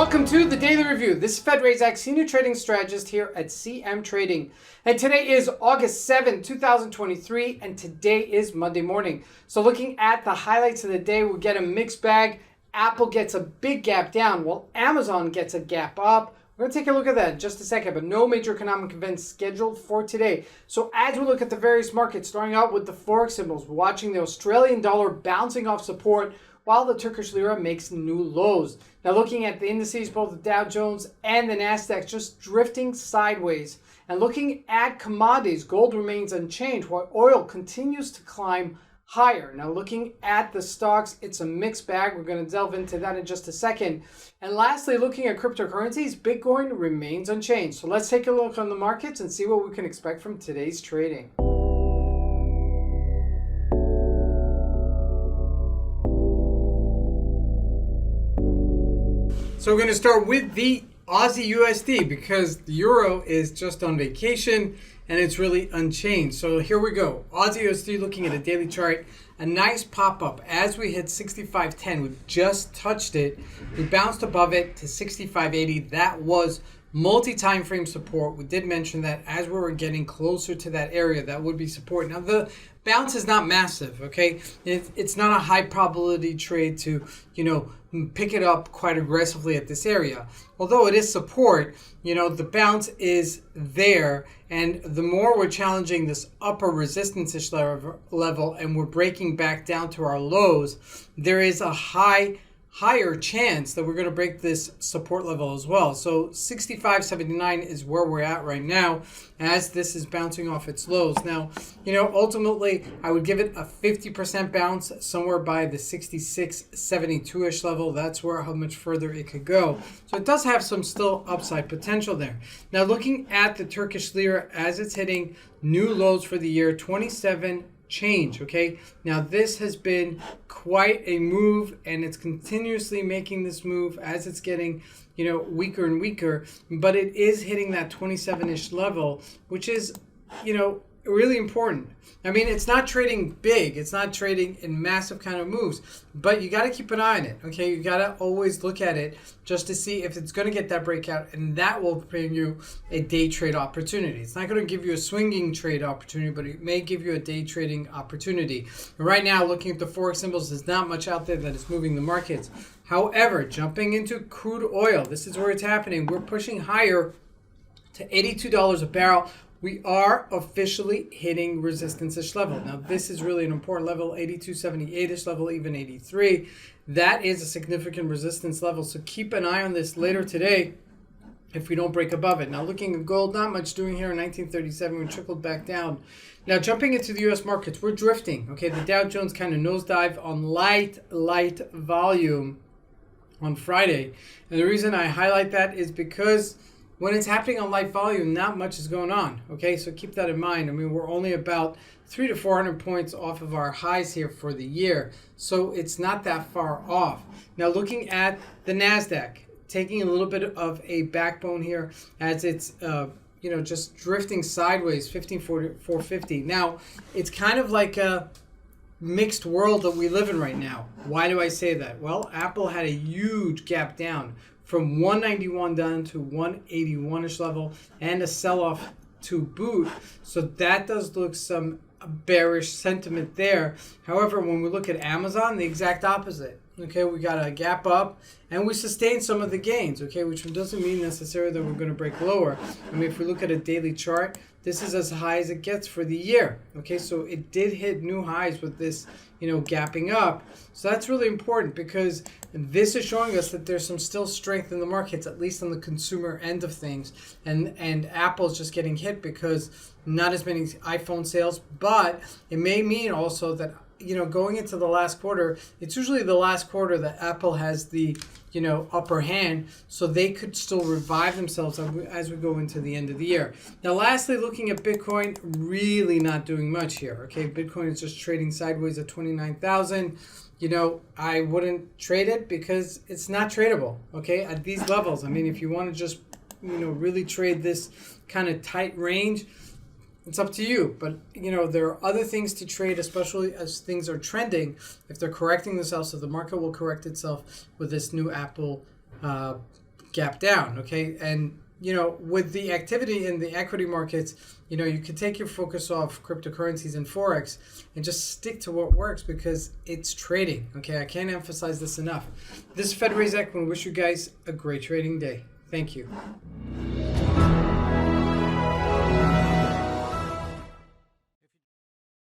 Welcome to the Daily Review. This is Fed Razak, Senior Trading Strategist here at CMTrading. And today is August 7, 2023, and today is Monday morning. So looking at the highlights of the day, we get a mixed bag. Apple gets a big gap down, while Amazon gets a gap up. We're going to take a look at that in just a second, but no major economic events scheduled for today. So as we look at the various markets, starting out with the Forex symbols, we're watching the Australian dollar bouncing off support, while the Turkish Lira makes new lows. Now looking at the indices, both the Dow Jones and the NASDAQ just drifting sideways. And looking at commodities, gold remains unchanged while oil continues to climb higher. Now looking at the stocks, it's a mixed bag. We're going to delve into that in just a second. And lastly, looking at cryptocurrencies, Bitcoin remains unchanged. So let's take a look on the markets and see what we can expect from today's trading. So we're going to start with the Aussie USD because the euro is just on vacation and it's really unchanged. So here we go. Aussie USD, looking at a daily chart, a nice pop-up as we hit 65.10. We just touched it. We bounced above it to 65.80. That was multi-time frame support. We did mention that as we were getting closer to that area, that would be support. Now the bounce is not massive, okay? It's not a high probability trade to, pick it up quite aggressively at this area. Although it is support, the bounce is there, and the more we're challenging this upper resistance-ish level and we're breaking back down to our lows, there is a higher chance that we're going to break this support level as well. So 65.79 is where we're at right now as this is bouncing off its lows. Now, ultimately, I would give it a 50% bounce somewhere by the 66.72-ish level. That's where how much further it could go. So it does have some still upside potential there. Now, looking at the Turkish Lira as it's hitting new lows for the year, 27 change. Okay, now this has been quite a move, and it's continuously making this move as it's getting weaker and weaker, but it is hitting that 27-ish level, which is really important. I mean, it's not trading big, it's not trading in massive kind of moves, but you got to keep an eye on it. Okay, you got to always look at it just to see if it's going to get that breakout, and that will bring you a day trade opportunity. It's not going to give you a swinging trade opportunity, but it may give you a day trading opportunity. Right now, looking at the Forex symbols, there's not much out there that is moving the markets. However, jumping into crude oil, this is where it's happening. We're pushing higher to $82 a barrel. We are officially hitting resistance-ish level. Now, this is really an important level, 82.78-ish level, even 83. That is a significant resistance level, so keep an eye on this later today if we don't break above it. Now, looking at gold, not much doing here in 1937. We trickled back down. Now, jumping into the U.S. markets, we're drifting. Okay, the Dow Jones kind of nosedive on light volume on Friday. And the reason I highlight that is because when it's happening on light volume, not much is going on. Okay, so keep that in mind. I mean, we're only about 300 to 400 points off of our highs here for the year, so it's not that far off. Now, looking at the NASDAQ, taking a little bit of a backbone here as it's just drifting sideways, 15.450. Now, it's kind of like a mixed world that we live in right now. Why do I say that? Well, Apple had a huge gap down from 191 down to 181-ish level, and a sell-off to boot. So that does look some bearish sentiment there. However, when we look at Amazon, the exact opposite. Okay, we got a gap up and we sustained some of the gains, okay, which doesn't mean necessarily that we're going to break lower. I mean, if we look at a daily chart, this is as high as it gets for the year. Okay, so it did hit new highs with this, gapping up. So that's really important because this is showing us that there's some still strength in the markets, at least on the consumer end of things. And Apple's just getting hit because not as many iPhone sales, but it may mean also that going into the last quarter, it's usually the last quarter that Apple has the, upper hand, so they could still revive themselves as we go into the end of the year. Now, lastly, looking at Bitcoin, really not doing much here, okay? Bitcoin is just trading sideways at 29,000. I wouldn't trade it because it's not tradable, okay, at these levels. I mean, if you want to just, really trade this kind of tight range, It's up to you, but there are other things to trade, especially as things are trending. If they're correcting themselves, so the market will correct itself with this new Apple gap down, okay? And, you know, with the activity in the equity markets, you know, you can take your focus off cryptocurrencies and Forex and just stick to what works because it's trading, okay? I can't emphasize this enough. This is Fed Razak. I wish you guys a great trading day. Thank you.